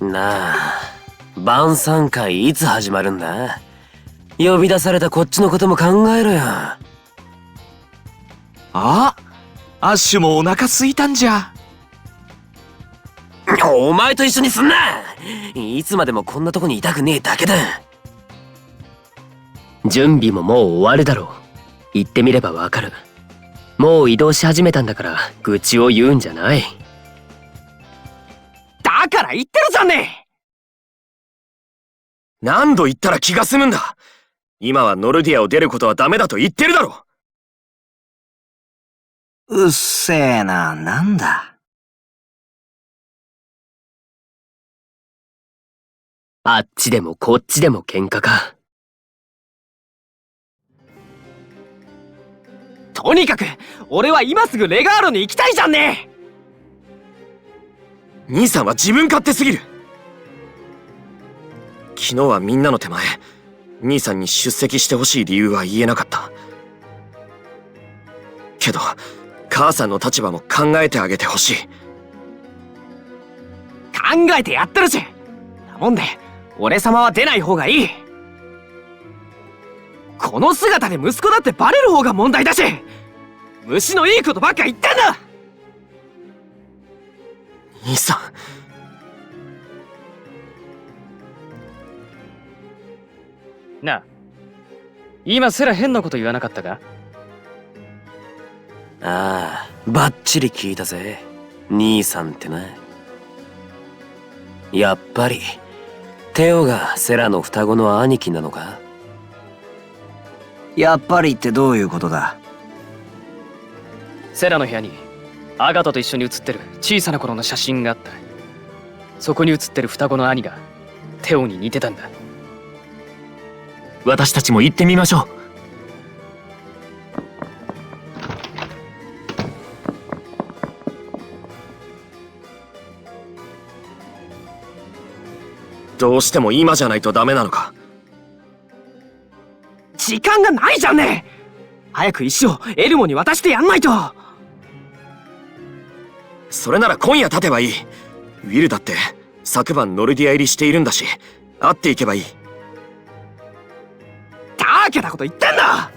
なあ、晩餐会いつ始まるんだ？呼び出されたこっちのことも考えろよ。あ、アッシュもお腹空いたんじゃ。お前と一緒にすんな。いつまでもこんなとこにいたくねえだけだ。準備ももう終わるだろう。言ってみればわかる。もう移動し始めたんだから愚痴を言うんじゃない。だから言ってるじゃんね。何度言ったら気が済むんだ。今はノルディアを出ることはダメだと言ってるだろ。うっせえな、なんだ。あっちでもこっちでも喧嘩か。とにかく俺は今すぐレガーロに行きたいじゃんね。兄さんは自分勝手すぎる。昨日はみんなの手前、兄さんに出席してほしい理由は言えなかった。けど母さんの立場も考えてあげてほしい。考えてやってるし。なもんで俺様は出ない方がいい。この姿で息子だってバレる方が問題だし、虫のいいことばっか言ってんだ。兄さんなあ、今すら変なこと言わなかったか？ああ、バッチリ聞いたぜ。兄さんってな。やっぱりテオがセラの双子の兄貴なのか？やっぱりってどういうことだ？セラの部屋にアガトと一緒に写ってる小さな頃の写真があった。そこに写ってる双子の兄がテオに似てたんだ。私たちも行ってみましょう。どうしても今じゃないとダメなのか？時間がないじゃんね。早く石をエルモに渡してやんないと。それなら今夜立てばいい。ウィルだって昨晩ノルディア入りしているんだし、会っていけばいい。だけなこと言ってんだ。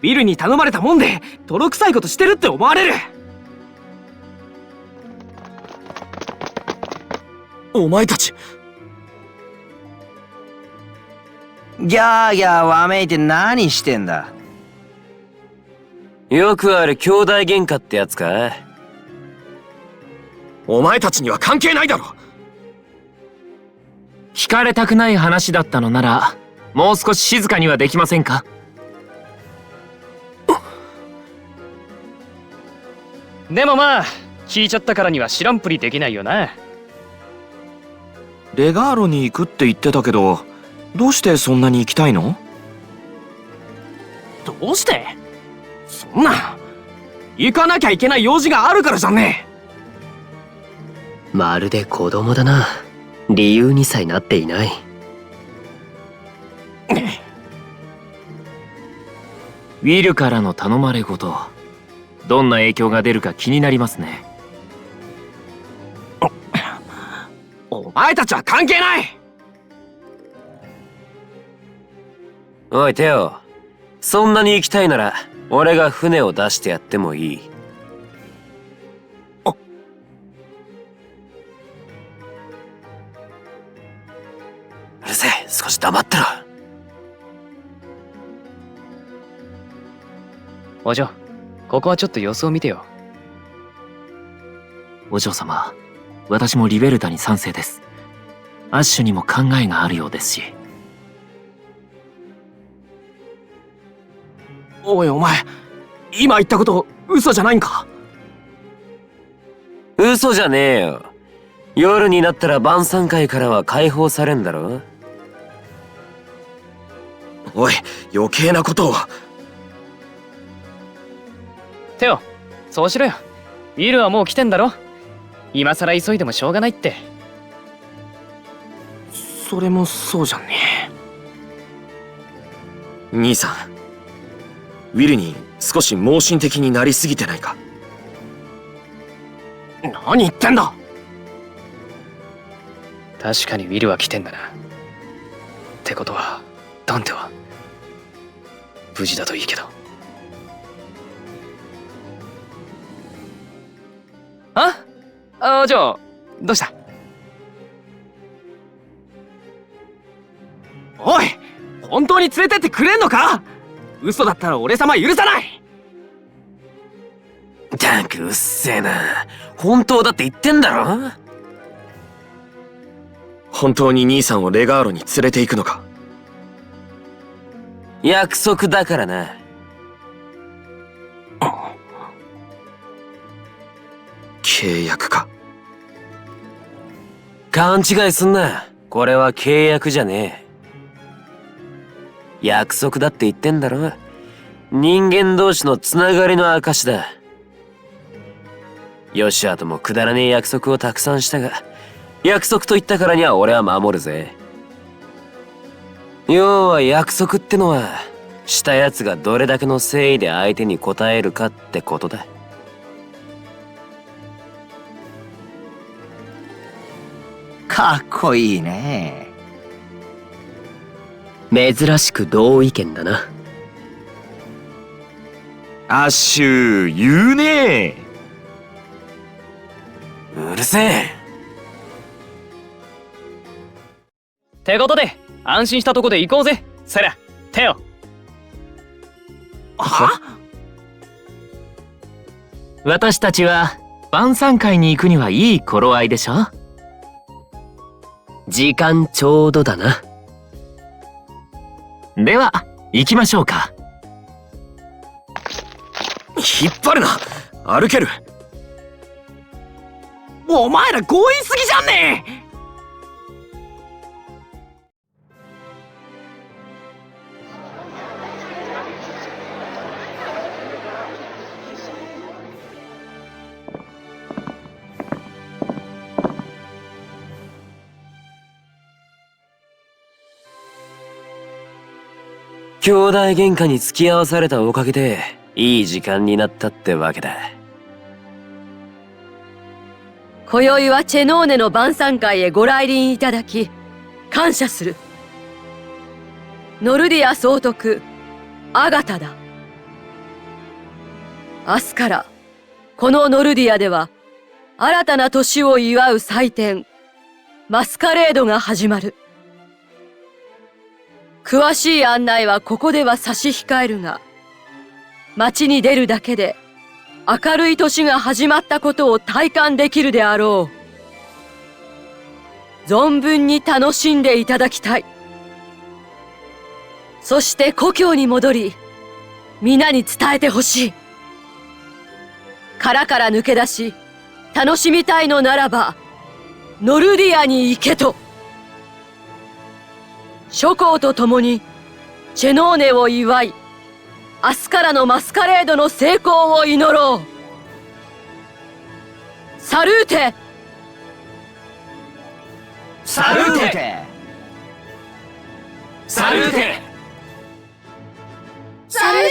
ウィルに頼まれたもんで泥臭いことしてるって思われる。お前たちギャーギャーわめいて何してんだ。よくある兄弟喧嘩ってやつか？お前たちには関係ないだろ。聞かれたくない話だったのならもう少し静かにはできませんか？でもまあ聞いちゃったからには知らんぷりできないよな。レガーロに行くって言ってたけど、どうしてそんなに行きたいの？どうして？そんな行かなきゃいけない用事があるからじゃんね。まるで子供だな。理由にさえなっていない。ウィルからの頼まれごと、どんな影響が出るか気になりますね。お前たちは関係ない。おいテオ、そんなに行きたいなら俺が船を出してやってもいい。うるせえ、少し黙ってろ。お嬢、ここはちょっと様子を見てよ。お嬢様、私もリベルタに賛成です。アッシュにも考えがあるようですし。おいお前、今言ったこと嘘じゃないんか？嘘じゃねえよ。夜になったら晩餐会からは解放されんだろ。おい、余計なことを。テオ、そうしろよ。ウィルはもう来てんだろ。今さら急いでもしょうがないって。それもそうじゃんね。兄さん、ウィルに少し盲信的になりすぎてないか？何言ってんだ。確かにウィルは来てんだな。ってことはダンテは無事だといいけど。じゃあどうした？おい、本当に連れてってくれんのか？嘘だったら俺様許さない。ったくうっせえな。本当だって言ってんだろ。本当に兄さんをレガーロに連れて行くのか？約束だからな。契約か。勘違いすんな。これは契約じゃねえ。約束だって言ってんだろ。人間同士のつながりの証だ。ヨシアともくだらねえ約束をたくさんしたが、約束と言ったからには俺は守るぜ。要は約束ってのは、したやつがどれだけの誠意で相手に応えるかってことだ。かっこいいね。珍しく同意見だな。アッシュ、言うね。うるせえ。ってことで安心したとこで行こうぜセラ、テオ。は？私たちは晩餐会に行くにはいい頃合いでしょ。時間ちょうどだな。では行きましょうか。引っ張るな。歩ける。お前ら強引すぎじゃんねえ。兄弟喧嘩に付き合わされたおかげでいい時間になったってわけだ。今宵はチェノーネの晩餐会へご来臨いただき感謝する。ノルディア総督アガタだ。明日からこのノルディアでは新たな年を祝う祭典マスカレードが始まる。詳しい案内はここでは差し控えるが、街に出るだけで明るい年が始まったことを体感できるであろう。存分に楽しんでいただきたい。そして故郷に戻り、皆に伝えてほしい。殻から抜け出し、楽しみたいのならば、ノルディアに行けと。諸侯と共にチェノーネを祝い、明日からのマスカレードの成功を祈ろう。サルーテ！サルーテ！サルーテ！サルーテ！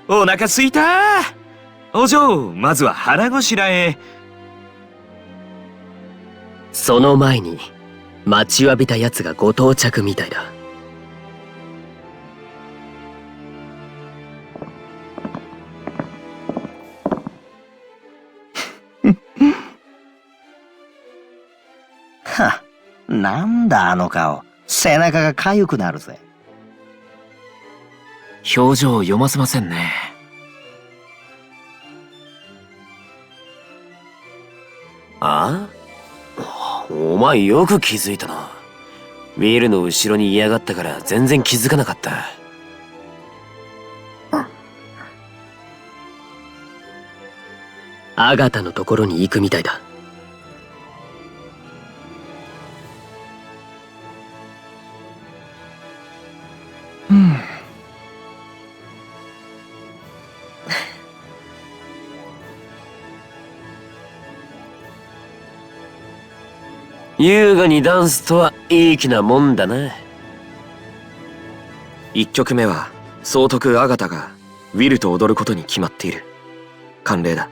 お腹すいた。お嬢、まずは腹ごしらえ。その前に待ちわびた奴がご到着みたいだ。は、なんだあの顔。背中が痒くなるぜ。表情を読ませませんね。ああ？お前よく気づいたな。ウィルの後ろにいやがったから全然気づかなかった。アガタのところに行くみたいだ。優雅にダンスとはいい気なもんだな。1曲目は総督アガタがウィルと踊ることに決まっている。慣例だ。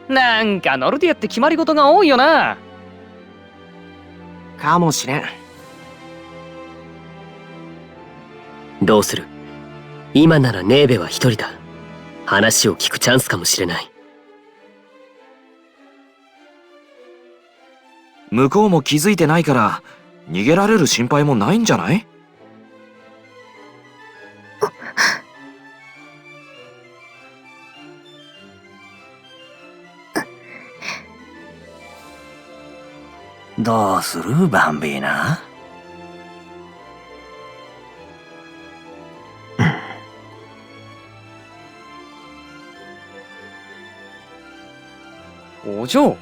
なんかノルディアって決まり事が多いよな。かもしれん。どうする？今ならネーベは一人だ。話を聞くチャンスかもしれない。向こうも気づいてないから逃げられる心配もないんじゃない？どうするバンビーナ？お嬢。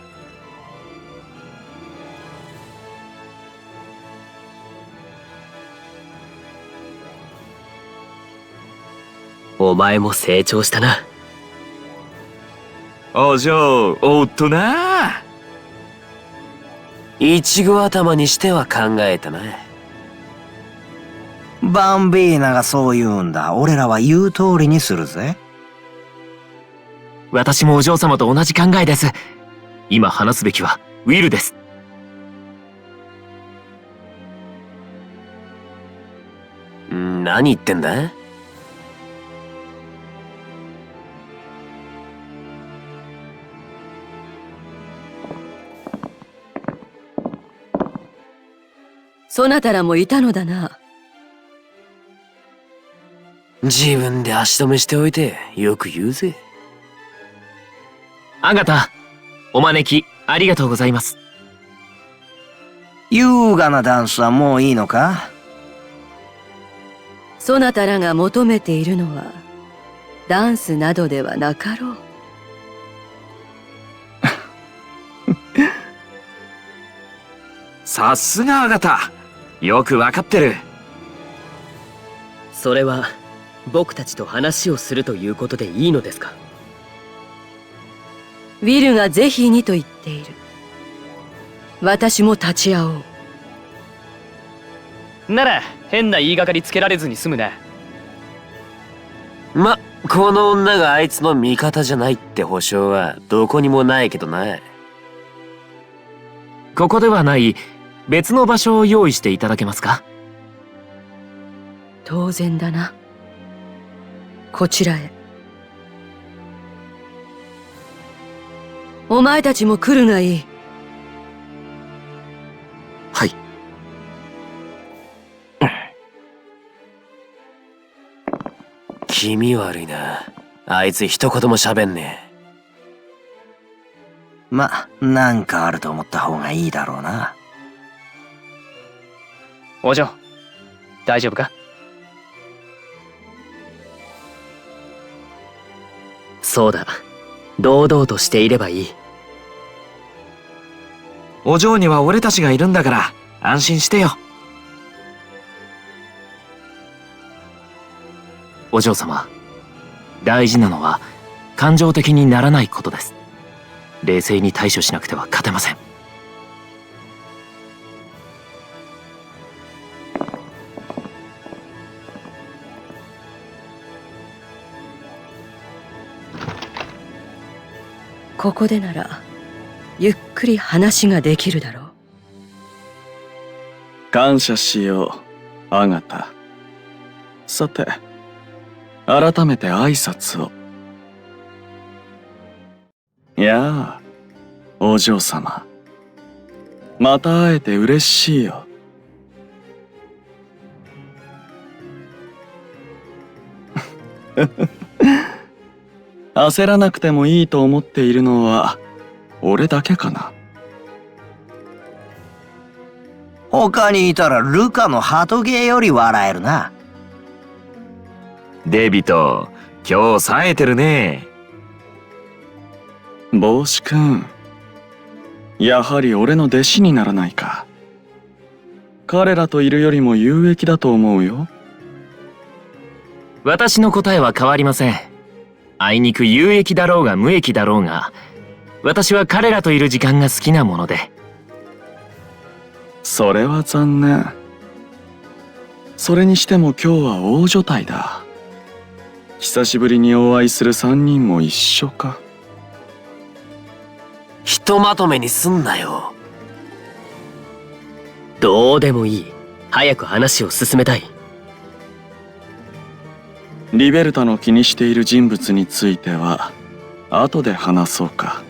お前も成長したな。お嬢、おっとな。いちご頭にしては考えたな。バンビーナがそう言うんだ。俺らは言う通りにするぜ。私もお嬢様と同じ考えです。今話すべきはウィルです。何言ってんだ？そなたらもいたのだな。自分で足止めしておいてよく言うぜ。アガタ、お招きありがとうございます。優雅なダンスはもういいのか？そなたらが求めているのはダンスなどではなかろう。さすがアガタ。よくわかってる。それは僕たちと話をするということでいいのですか？ウィルがぜひにと言っている。私も立ち会おう。なら変な言いがかりつけられずに済むな。この女があいつの味方じゃないって保証はどこにもないけどな。ここではない別の場所を用意していただけますか？当然だな。こちらへ。お前たちも来るがいい。はい。気味悪いな。あいつ一言も喋んねなんかあると思った方がいいだろうな。お嬢、大丈夫か？そうだ。堂々としていればいい。お嬢には俺たちがいるんだから安心してよ。お嬢様、大事なのは感情的にならないことです。冷静に対処しなくては勝てません。ここでならゆっくり話ができるだろう。感謝しよう、アガタ。さて、改めて挨拶を。やあ、お嬢様。また会えて嬉しいよ。焦らなくてもいいと思っているのは俺だけかな。他にいたらルカの鳩芸より笑えるな。デビト、今日冴えてるね。帽子くん、やはり俺の弟子にならないか。彼らといるよりも有益だと思うよ。私の答えは変わりません。あいにく有益だろうが無益だろうが、私は彼らといる時間が好きなもので。それは残念。それにしても今日は大所帯だ。久しぶりにお会いする3人も一緒か。とまとめにすんなよ。どうでもいい。早く話を進めたい。リベルタの気にしている人物については後で話そうか。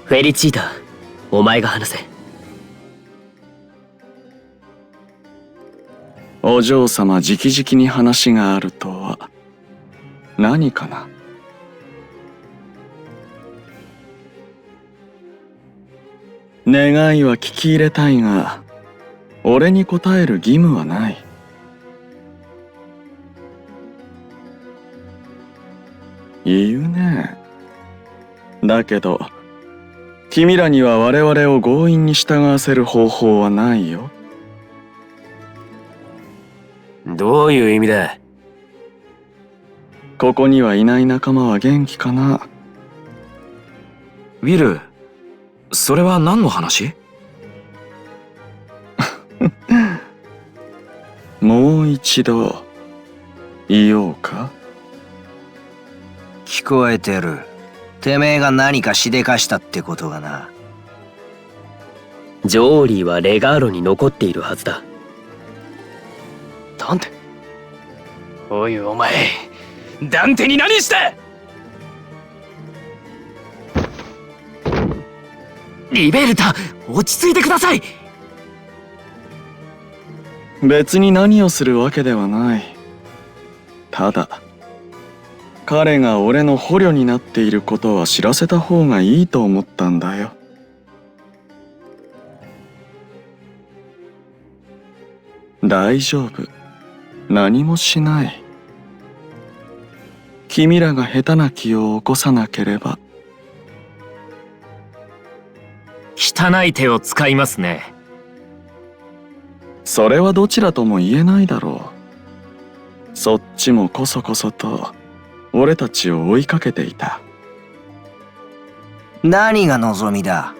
フェリチータ、お前が話せ。お嬢様直々に話があるとは何かな。願いは聞き入れたいが俺に答える義務はない。言うね。だけど君らには我々を強引に従わせる方法はないよ。どういう意味だ。ここにはいない仲間は元気かな。ウィル、それは何の話？もう一度言おうか。聞こえてる。てめえが何かしでかしたってことがな。ジョーリーはレガーロに残っているはずだ。ダンテ？おいお前、ダンテに何した？リベルタ、落ち着いてください。別に何をするわけではない。ただ彼が俺の捕虜になっていることは知らせた方がいいと思ったんだよ。大丈夫。何もしない。君らが下手な気を起こさなければ。汚い手を使いますね。それはどちらとも言えないだろう。そっちもこそこそと俺たちを追いかけていた。何が望みだ。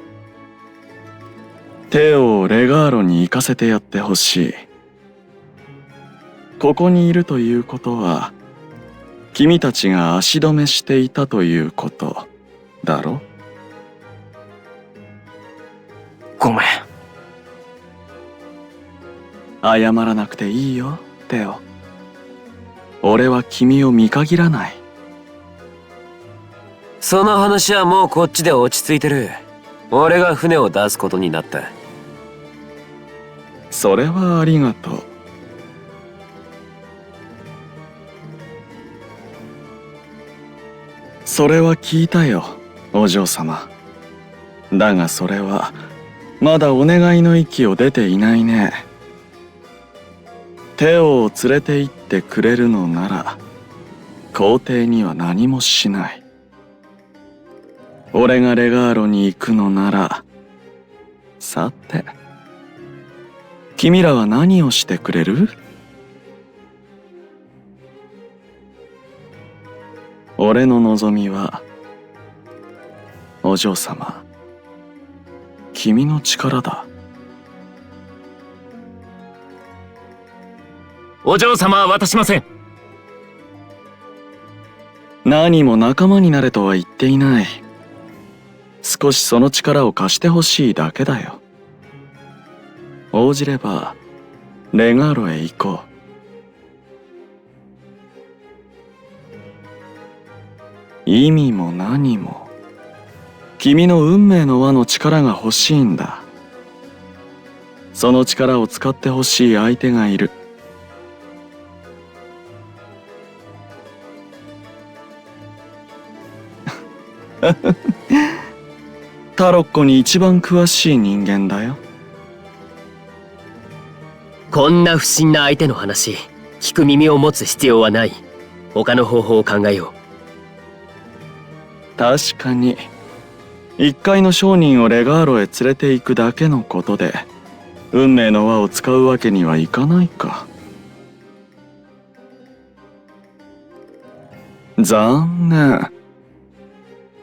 テオをレガーロに行かせてやってほしい。ここにいるということは君たちが足止めしていたということだろ。ごめん。謝らなくていいよ、テオ。俺は君を見限らない。その話はもうこっちで落ち着いてる。俺が船を出すことになった。それはありがとう。それは聞いたよ、お嬢様。だがそれはまだお願いの域を出ていないね。テオを連れて行ってくれるのなら皇帝には何もしない。俺がレガーロに行くのなら、さて君らは何をしてくれる？俺の望みは、お嬢様、君の力だ。お嬢様は渡しません。何も仲間になれとは言っていない。少しその力を貸してほしいだけだよ。応じればレガーロへ行こう。意味も何も、君の運命の輪の力が欲しいんだ。その力を使ってほしい相手がいる。タロッコに一番詳しい人間だよ。こんな不審な相手の話、聞く耳を持つ必要はない。他の方法を考えよう。確かに一介の商人をレガーロへ連れて行くだけのことで運命の輪を使うわけにはいかないか。残念。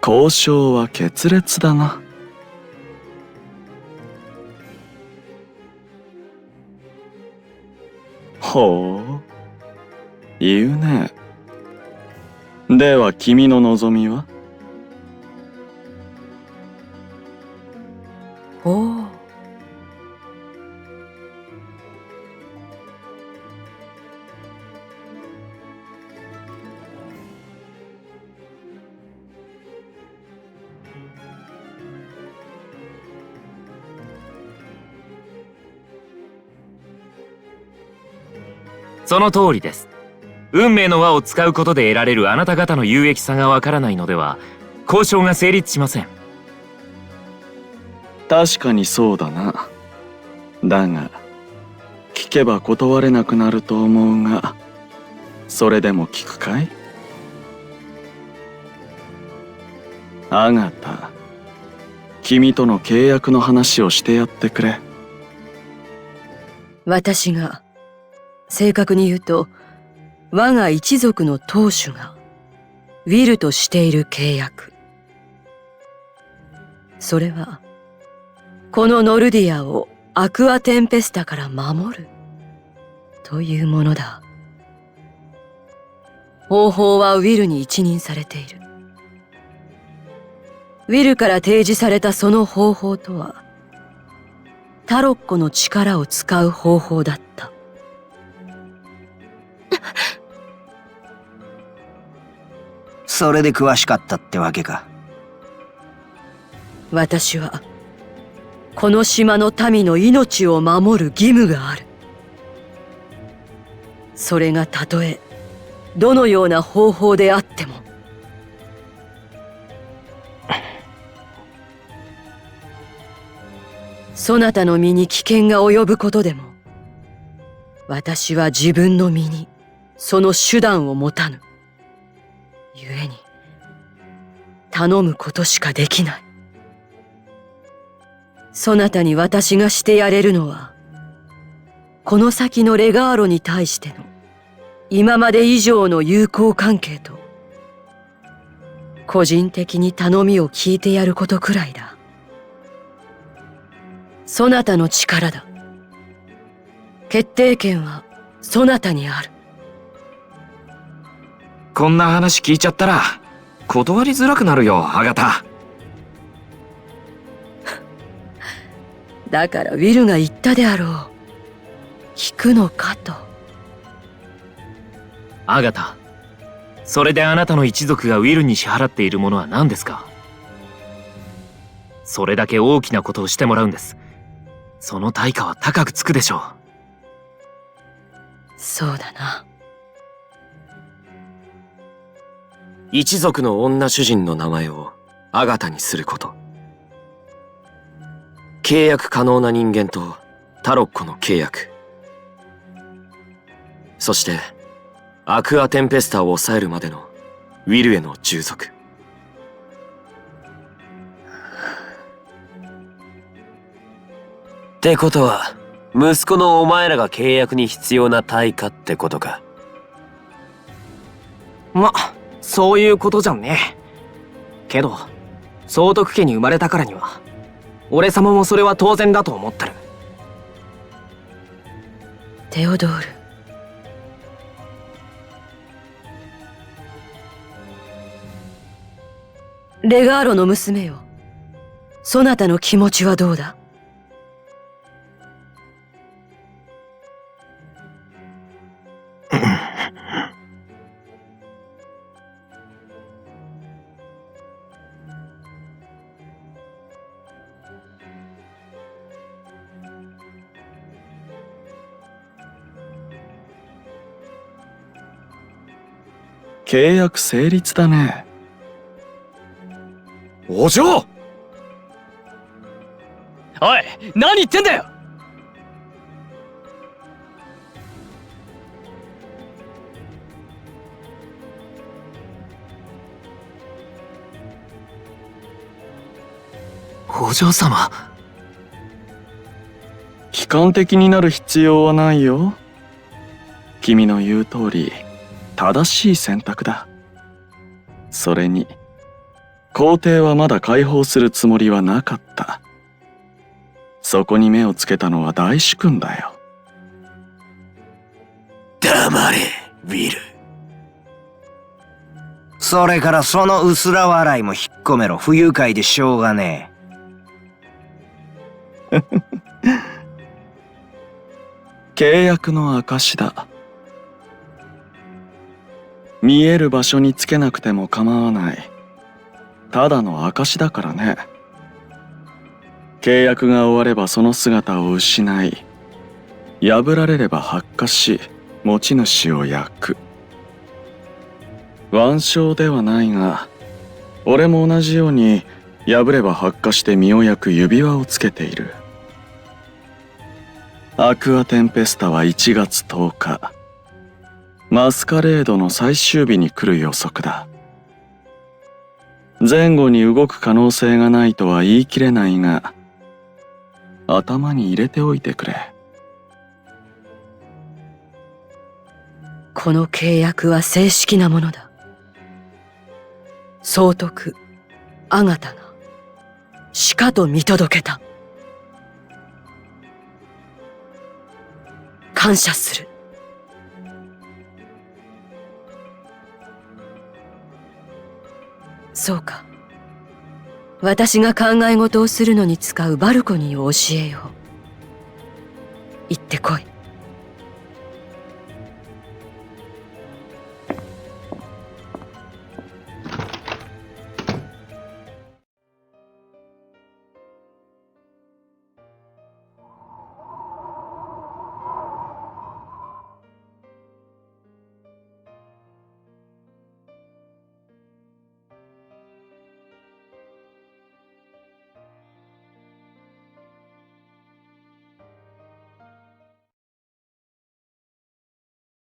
交渉は決裂だな。ほう、言うね。では君の望みは？おお。その通りです。運命の輪を使うことで得られるあなた方の有益さがわからないのでは交渉が成立しません。確かにそうだな。だが聞けば断れなくなると思うが、それでも聞くかい？アガタ、君との契約の話をしてやってくれ。私が正確に言うと、我が一族の当主がウィルとしている契約。それはこのノルディアをアクアテンペスタから守るというものだ。方法はウィルに一任されている。ウィルから提示されたその方法とは、タロッコの力を使う方法だった。それで詳しかったってわけか。私はこの島の民の命を守る義務がある。それがたとえどのような方法であっても。そなたの身に危険が及ぶことでも、私は自分の身にその手段を持たぬ。ゆえに頼むことしかできない。そなたに私がしてやれるのは、この先のレガーロに対しての今まで以上の友好関係と、個人的に頼みを聞いてやることくらいだ。そなたの力だ。決定権はそなたにある。こんな話聞いちゃったら断りづらくなるよ、アガタ。だからウィルが言ったであろう。聞くのかと。アガタ、それであなたの一族がウィルに支払っているものは何ですか？それだけ大きなことをしてもらうんです。その対価は高くつくでしょう。そうだな。一族の女主人の名前をアガタにすること。契約可能な人間とタロッコの契約。そしてアクアテンペスタを抑えるまでのウィルへの従属。ってことは息子のお前らが契約に必要な対価ってことか。そういうことじゃんね。けど総督家に生まれたからには俺様もそれは当然だと思ってる。テオドール。レガーロの娘よ。そなたの気持ちはどうだ？契約成立だね。お嬢！おい、何言ってんだよ！お嬢様。悲観的になる必要はないよ。君の言う通り正しい選択だ。それに皇帝はまだ解放するつもりはなかった。そこに目をつけたのは大主君だよ。黙れ、ウィル。それからその薄ら笑いも引っ込めろ。不愉快でしょうがねえ。契約の証だ。見える場所につけなくても構わない。ただの証だからね。契約が終わればその姿を失い、破られれば発火し、持ち主を焼く。腕章ではないが、俺も同じように破れば発火して身を焼く指輪をつけている。アクアテンペスタは1月10日。マスカレードの最終日に来る予測だ。前後に動く可能性がないとは言い切れないが、頭に入れておいてくれ。この契約は正式なものだ。総督アガタがしかと見届けた。感謝する。そうか。私が考え事をするのに使うバルコニーを教えよう。行ってこい。